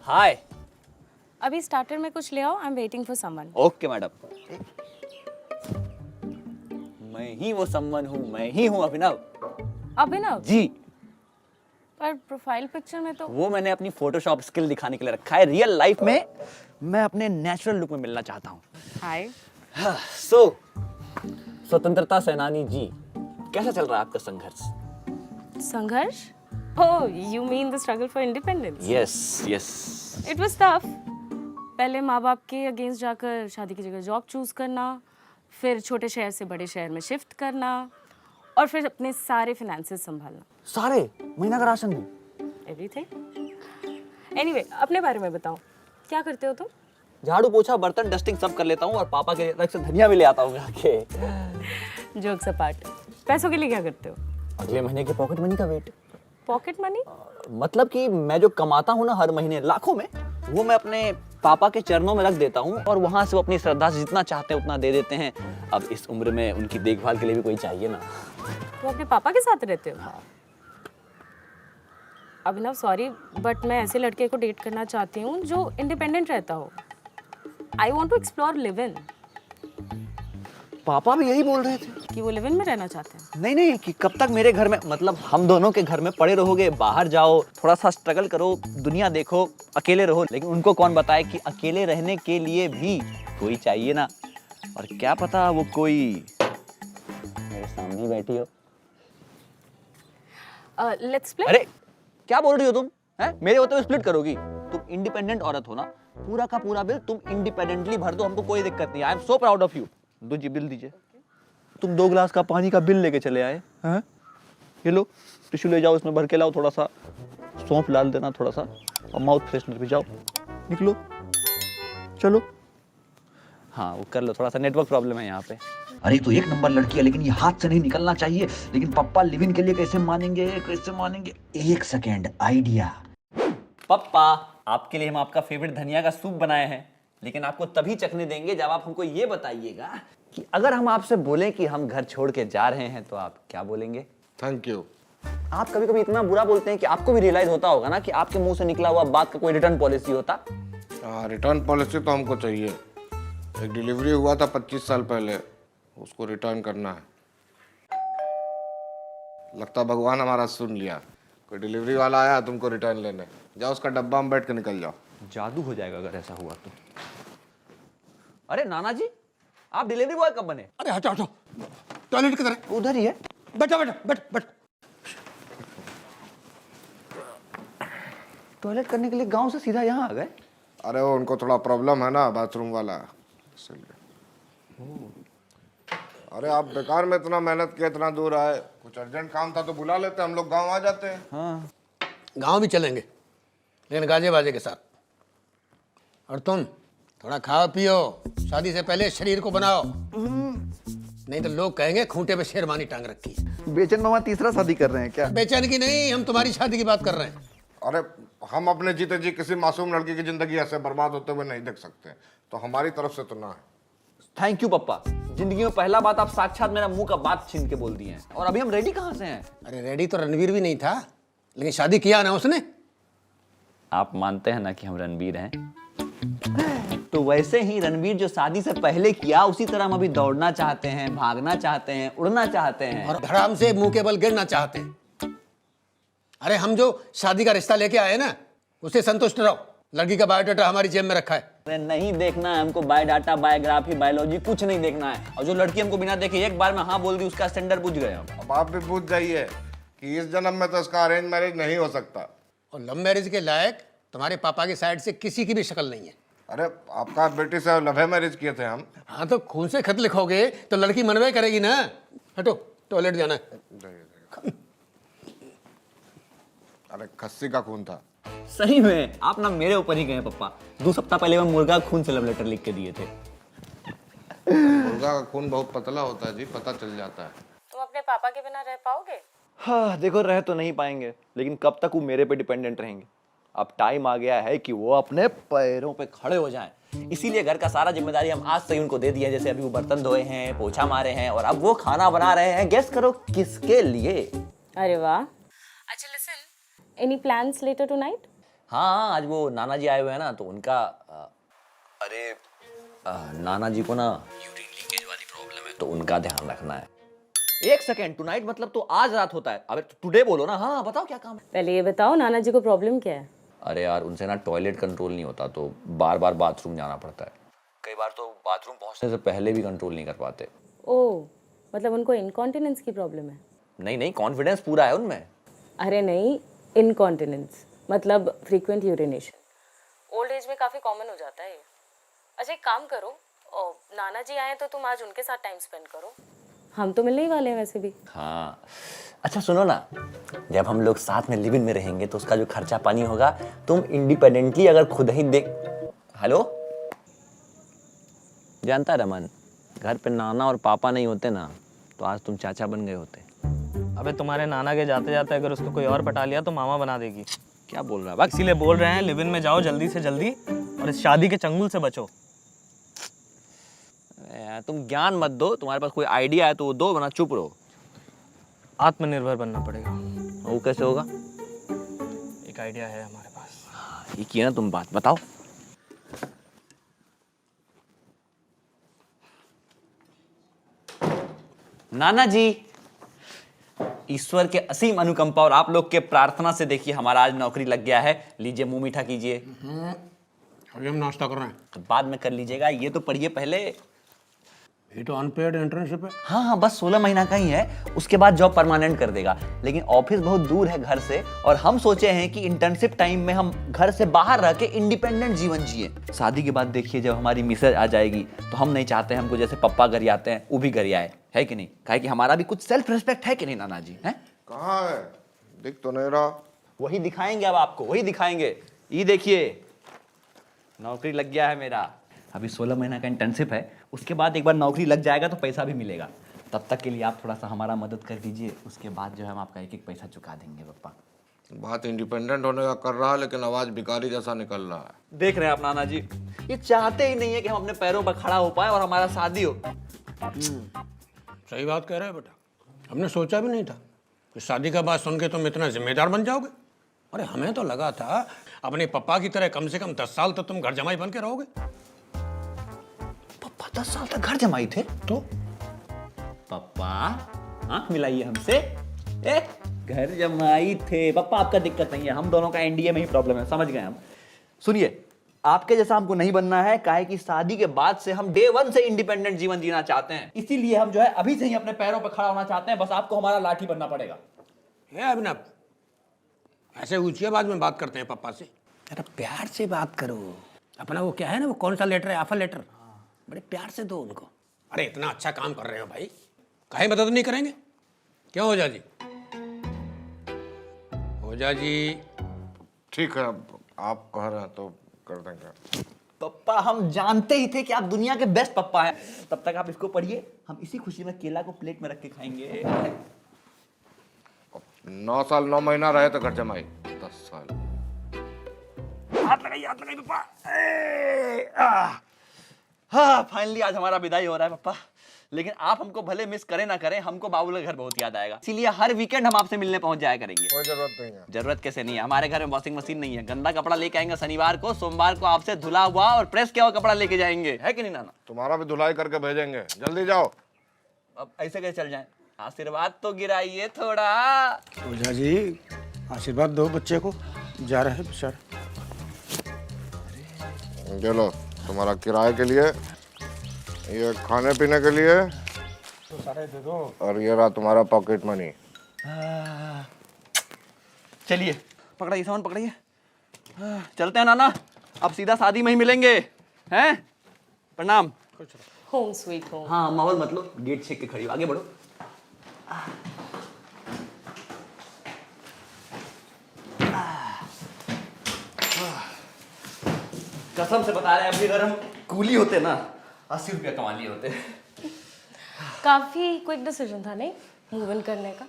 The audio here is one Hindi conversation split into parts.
हाय। अभी स्टार्टर में कुछ ले आओ, I am waiting for someone. Okay madam. मैं ही वो समवन हूँ, मैं ही हूँ अभिनव। अभिनव जी। पर प्रोफाइल पिक्चर में तो वो मैंने अपनी फोटोशॉप स्किल दिखाने के लिए रखा है। रियल लाइफ में मैं अपने नेचुरल लुक में मिलना चाहता हूँ। हाय। सो स्वतंत्रता सेनानी जी, कैसा चल रहा है आपका संघर्ष? संघर्ष? Oh, you mean the struggle for independence? Yes yes. It was tough. पहले माँ बाप के अगेंस्ट जाकर शादी की जगह जॉब चूज करना, फिर छोटे शहर से बड़े शहर में शिफ्ट करना, और फिर अपने सारे फाइनेंसेस संभालना। सारे? महीना का राशन भी? एवरीथिंग। एनीवे, अपने बारे में बताओ, क्या करते हो तुम? झाड़ू पोछा बर्तन डस्टिंग सब कर लेता हूँ और पापा के अलग से धनिया भी ले आता हूँ आके। जोक्स अपार्ट, पैसों के लिए क्या करते हो? अगले महीने की पॉकेट मनी का वेट। Pocket money? मतलब कि मैं जो कमाता हूँ ना हर महीने लाखों में, वो मैं अपने पापा के चरणों में रख देता हूँ और वहां से वो अपनी श्रद्धा से जितना चाहते हैं उतना दे देते हैं। अब इस उम्र में उनकी देखभाल के लिए भी कोई चाहिए ना। तो अपने पापा के साथ रहते हो? हाँ। अभिनव सॉरी, बट मैं ऐसे लड़के को डेट करना चाहती हूँ जो इंडिपेंडेंट रहता हो। I want to explore live in. पापा भी यही बोल रहे थे कि वो लिव इन में रहना चाहते हैं। नहीं नहीं, कि कब तक मेरे घर में, मतलब हम दोनों के घर में पड़े रहोगे? बाहर जाओ, थोड़ा सा स्ट्रगल करो, दुनिया देखो, अकेले रहो। लेकिन उनको कौन बताए कि अकेले रहने के लिए भी कोई चाहिए ना। और क्या पता वो कोई मेरे सामने ही बैठी हो। Let's play. अरे क्या बोल रही हो तुम? हैं? मेरे होते हुए स्प्लिट करोगी? तुम इंडिपेंडेंट औरत हो ना, पूरा का पूरा बिल तुम इंडिपेंडेंटली भर दो, हमको कोई दिक्कत नहीं। I am so proud of you. दो जी बिल दीजिए। तुम 2 गिलास का पानी का बिल लेके चले आए हैं? ये लो टिश्यू ले जाओ, इसमें भर के लाओ, थोड़ा सा सौंफ डाल देना थोड़ा सा, और माउथ फ्रेशनर भी। जाओ निकलो, चलो। हाँ वो कर लो, थोड़ा सा नेटवर्क प्रॉब्लम है यहाँ पे। अरे तो 1 नंबर लड़की है, लेकिन ये हाथ से नहीं निकलना चाहिए। लेकिन पापा लिव इन के लिए कैसे मानेंगे, कैसे मानेंगे? 1 सेकेंड, आइडिया। पप्पा, आपके लिए हम आपका फेवरेट धनिया का सूप बनाए हैं, लेकिन आपको तभी चखने देंगे जब आप हमको ये बताइएगा कि अगर हम आपसे बोलें कि हम घर छोड़ के जा रहे हैं तो आप क्या बोलेंगे? Thank you. आप कभी कभी इतना बुरा बोलते हैं कि आपको भी रियलाइज होता होगा ना कि आपके मुंह से निकला हुआ बात का कोई रिटर्न पॉलिसी होता। रिटर्न पॉलिसी तो हमको चाहिए। एक डिलीवरी हुआ था 25 साल पहले, उसको रिटर्न करना है। लगता भगवान हमारा सुन लिया। कोई डिलीवरी वाला आया तुमको रिटर्न लेने, जाओ उसका डब्बा में बैठ के निकल जाओ। जादू हो जाएगा अगर ऐसा हुआ तो। अरे नाना जी, आप डिलीवरी बॉय कब बने? अरे हटो हटो, टॉयलेट किधर है? उधर ही है। बैठो बैठो बैठ बैठ। टॉयलेट करने के लिए गांव से सीधा यहाँ आ गए? अरे वो उनको थोड़ा प्रॉब्लम है ना बाथरूम वाला, इसलिए। अरे आप बेकार में इतना मेहनत किया, इतना दूर आए, कुछ अर्जेंट काम था तो बुला लेते, हम लोग गांव आ जाते हैं। हाँ। गांव भी चलेंगे, लेकिन गाजे बाजे के साथ। और तुम थोड़ा खाओ पियो, शादी से पहले शरीर को बनाओ, नहीं तो लोग कहेंगे खूंटे पे शेरवानी टांग रखी है। बेचन मामा तीसरा शादी कर रहे हैं क्या? बेचैन की नहीं, हम तुम्हारी शादी की बात कर रहे हैं। अरे हम अपने जीते जी किसी मासूम लड़की की जिंदगी ऐसे बर्बाद होते हुए नहीं देख सकते, तो हमारी तरफ से तो ना है। थैंक यू पप्पा, जिंदगी में पहला बात आप साक्षात मेरा मुंह का बात छीन के बोल दिए हैं। और अभी हम रेडी कहाँ से हैं? अरे रेडी तो रणवीर भी नहीं था, लेकिन शादी किया ना उसने। आप मानते हैं ना कि हम रणवीर हैं? तो वैसे ही रणवीर जो शादी से पहले किया, उसी तरह हम अभी दौड़ना चाहते हैं, भागना चाहते हैं, उड़ना चाहते हैं और धड़ाम से मुंह के बल गिरना चाहते हैं। अरे हम जो शादी का रिश्ता लेके आए ना, उससे संतुष्ट रहो। लड़की का बायोडाटा हमारी जेब में रखा है। अरे नहीं देखना है हमको बायोडाटा, बायोग्राफी, बायोलॉजी कुछ नहीं देखना है। और जो लड़की हमको बिना देखे एक बार में हाँ बोल दी, उसका स्टैंडर्ड पूछ गए हम। अब आप भी पूछ जाइए कि इस जन्म में तो इसका अरेंज मैरिज नहीं हो सकता। और लव मैरिज के लायक तुम्हारे पापा की साइड से किसी की भी शक्ल नहीं है। अरे आपका बेटी से लव मैरिज किए थे हम। हाँ तो खून से खत लिखोगे तो लड़की मनवे करेगी ना। हटो, टॉयलेट जाना है। अरे खस्सी का खून था। सही में आप ना मेरे ऊपर ही गए पप्पा। 2 सप्ताह पहले मैं मुर्गा खून से लव लेटर लिख के दिए थे। मुर्गा का खून बहुत पतला होता है जी, पता चल जाता है। तुम अपने पापा के बिना रह पाओगे? हाँ देखो, रह तो नहीं पाएंगे, लेकिन कब तक वो मेरे पे डिपेंडेंट रहेंगे? अब टाइम आ गया है कि वो अपने पैरों पे खड़े हो जाएं। इसीलिए घर का सारा जिम्मेदारी हम आज से ही उनको दे दिया। जैसे अभी वो बर्तन धोए हैं, पोछा मारे हैं, और अब वो खाना बना रहे हैं। गेस करो किसके लिए? अरे वाह। अच्छा listen, any plans later tonight? हाँ आज वो नाना जी आए हुए हैं ना, तो उनका नाना जी को ना यूरिन लीकेज वाली प्रॉब्लम है, तो उनका ध्यान रखना है। एक सेकेंड, टुनाइट मतलब तो आज रात होता है? अबे टुडे बोलो ना। हाँ बताओ क्या काम है? पहले ये बताओ नाना जी को प्रॉब्लम क्या है? अरे यार उनसे ना टॉयलेट कंट्रोल नहीं होता, तो बार बार बाथरूम जाना पड़ता है। कई बार तो बाथरूम पहुंचने से पहले भी कंट्रोल नहीं कर पाते। ओह, मतलब उनको इनकॉन्टिनेंस की प्रॉब्लम है? नहीं नहीं, कॉन्फिडेंस पूरा है उनमें। अरे नहीं, इनकॉन्टिनेंस मतलब फ्रीक्वेंट यूरिनेशन। ओल्ड एज में काफ़ी कॉमन हो जाता है ये। अच्छा एक काम करो, नाना जी आए तो तुम आज उनके साथ टाइम स्पेंड करो, हम तो मिलने ही वाले हैं वैसे भी। हाँ अच्छा सुनो ना, जब हम लोग साथ में लिव इन में रहेंगे तो उसका जो खर्चा पानी होगा तुम इंडिपेंडेंटली अगर खुद ही देख। हेलो, जानता है रमन, घर पे नाना और पापा नहीं होते ना तो आज तुम चाचा बन गए होते। अबे तुम्हारे नाना के जाते जाते अगर उसको कोई और पटा लिया तो मामा बना देगी। क्या बोल रहा है बस? इसीलिए बोल रहे हैं लिव इन में जाओ जल्दी से जल्दी और इस शादी के चंगुल से बचो। यार तुम ज्ञान मत दो, तुम्हारे पास कोई आइडिया है तो वो दो, वरना चुप रहो। आत्मनिर्भर बनना पड़ेगा। वो कैसे होगा? एक आइडिया है हमारे पास। ये किया ना तुम, बात बताओ। नाना जी, ईश्वर के असीम अनुकंपा और आप लोग के प्रार्थना से देखिए हमारा आज नौकरी लग गया है। लीजिए मुंह मीठा कीजिए। अभी हम नाश्ता कर रहे हैं। तो बाद में कर लीजिएगा, ये तो पढ़िए पहले। ये तो अनपेड इंटर्नशिप है। हाँ हाँ, बस 16 महीना का ही है, उसके बाद जॉब परमानेंट कर देगा। लेकिन ऑफिस बहुत दूर है घर से, और हम सोचे हैं कि इंटर्नशिप टाइम में हम घर से बाहर रह के इंडिपेंडेंट जीवन जिए। शादी के बाद देखिए जब हमारी मिसेज आ जाएगी तो हम नहीं चाहते हमको जैसे पप्पा घर आते हैं वो भी घर आए, है कि नहीं? काहे कि हमारा भी कुछ सेल्फ रिस्पेक्ट है कि नहीं नाना जी? हैं? कहाँ है? दिख तो नहीं रहा। वही दिखाएंगे अब आपको, वही दिखाएंगे। ये देखिए नौकरी लग गया है मेरा। अभी 16 महीना का इंटर्नशिप है, उसके बाद एक बार नौकरी लग जाएगा तो पैसा भी मिलेगा। तब तक के लिए आप थोड़ा सा हमारा मदद कर दीजिए, उसके बाद जो है हम आपका एक एक पैसा चुका देंगे पापा। बात इंडिपेंडेंट होने का कर रहा है, लेकिन आवाज भिखारी जैसा निकल रहा है। देख रहे हैं आप नाना जी, ये चाहते ही नहीं है कि हम अपने पैरों पर खड़ा हो पाए और हमारा शादी हो। सही बात कह रहे हैं बेटा, हमने सोचा भी नहीं था कि शादी का बात सुन के तुम इतना जिम्मेदार बन जाओगे। अरे हमें तो लगा था अपने पापा की तरह कम से कम 10 साल तो तुम घर जमाई बन के रहोगे। पापा 10 साल तक घर जमाई थे? तो पापा आंख मिलाइए हमसे। घर जमाई थे पापा, आपका दिक्कत नहीं है, हम दोनों का एनडीए में ही प्रॉब्लम है, समझ गए हम। सुनिए, आपके जैसा हमको नहीं बनना है, काहे कि शादी के बाद से हम डे 1 से इंडिपेंडेंट जीवन जीना चाहते हैं। इसीलिए हम जो है अभी से ही अपने पैरों पर खड़ा होना चाहते हैं। बस आपको हमारा लाठी बनना पड़ेगा। ये अभिनव, ऐसे ऊंची आवाज में बात करते हैं पापा से? अरे प्यार से बात करो। अपना वो क्या है ना, वो कौन सा लेटर है, ऑफर लेटर, बड़े प्यार से दो उनको। अरे इतना अच्छा काम कर रहे हो भाई, काहे मदद नहीं करेंगे? क्यों ओझा जी? ओझा जी ठीक है, अब आप कह रहे हैं तो कर देंगे। पप्पा हम जानते ही थे कि आप दुनिया के बेस्ट पप्पा हैं। तब तक आप इसको पढ़िए, हम इसी खुशी में केला को प्लेट में रख के खाएंगे। 9 साल 9 महीना रहे तो घर जमाई, 10 साल। हाथ लगाइए पप्पा। हाँ फाइनली आज हमारा विदाई हो रहा है पप्पा। लेकिन आप हमको भले मिस करें ना करें, हमको बाबू का घर बहुत याद आएगा। इसीलिए हर वीकेंड हम आपसे मिलने पहुंच जाया करेंगे। कोई जरूरत नहीं है। जरूरत कैसे नहीं है, हमारे घर में वॉशिंग मशीन नहीं है। गंदा कपड़ा लेके आएंगे शनिवार को, सोमवार को आपसे धुला हुआ और प्रेस किया हुआ कपड़ा लेके जाएंगे, है कि नहीं नाना? तुम्हारा भी धुलाई करके भेजेंगे, जल्दी जाओ। अब ऐसे कैसे चल जाए? आशीर्वाद तो गिराइए थोड़ा। ओझा जी आशीर्वाद दो बच्चे को, जा रहे हैं बेचारा। ये लो तुम्हारा किराए के लिए, ये खाने पीने के लिए, तो सारे दे दो। और ये रहा तुम्हारा पॉकेट मनी। चलिए पकड़ाइए, सामान पकड़ाइए। चलते हैं नाना, अब सीधा शादी में ही मिलेंगे, हैं? प्रणाम। Home sweet home. हाँ माहौल मतलब गेट छेक के खड़ी हो, आगे बढ़ो। कसम से बता रहे हैं, अभी अगर हम कूली होते ना 80 रुपया कमा लिए होते। काफ़ी क्विक डिसीजन था नहीं मूव इन करने का।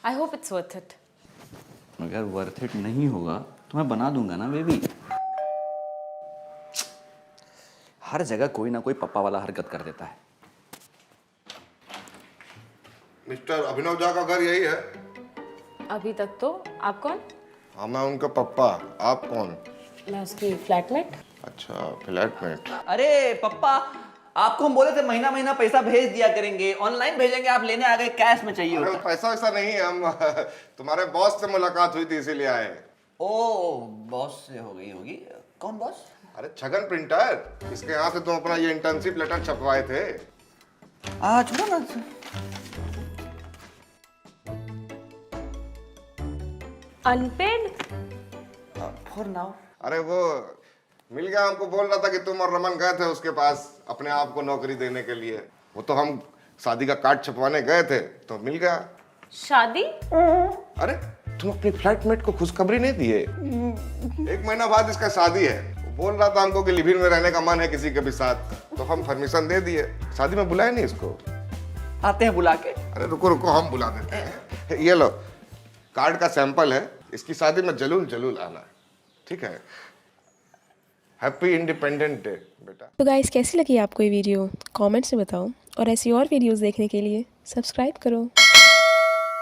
I hope it's worth it. अगर वर्थ इट नहीं होगा तो मैं बना दूंगा ना बेबी। हर जगह कोई ना कोई पप्पा वाला हरकत कर देता है। मिस्टर अभिनव झा का घर यही है? अभी तक तो। आप कौन? हाँ मैं उनका पप्पा, आप कौन? मैं उसकी फ्लैटमेट। अच्छा, फ्लैटमेट। अरे पप्पा, आपको हम बोले थे महीना महीना पैसा भेज दिया करेंगे, ऑनलाइन भेजेंगे, आप लेने आ गए, कैश में चाहिए अरे होता। पैसा वैसा नहीं है, हम तुम्हारे बॉस से मुलाकात हुई थी इसीलिए आए। ओ बॉस से हो गई होगी। कौन बॉस? अरे छगन प्रिंटर, इसके यहाँ से तुम अपना ये इंटर्नशिप लेटर छपवाए थे। छोड़ो ना। अनपेड। For now. अरे वो मिल गया, हमको बोल रहा था कि तुम और रमन गए थे उसके पास अपने आप को नौकरी देने के लिए। वो तो हम शादी का कार्ड छपवाने गए थे तो मिल गया। शादी? अरे तुम अपनी फ्लैटमेट को खुशखबरी नहीं दिए? 1 महीना बाद इसका शादी है। वो बोल रहा था हमको कि लिव इन में रहने का मन है किसी के भी साथ, तो हम परमिशन दे दिए। शादी में बुलाए नहीं इसको? आते हैं बुला के। अरे रुको रुको, हम बुला देते हैं। ये लो कार्ड का सैंपल है, इसकी शादी में जरूर जरूर आना, ठीक है? हैप्पी इंडिपेंडेंट डे बेटा। तो गाइस कैसी लगी आपको ये वीडियो कमेंट्स में बताओ और ऐसी और वीडियोस देखने के लिए सब्सक्राइब करो।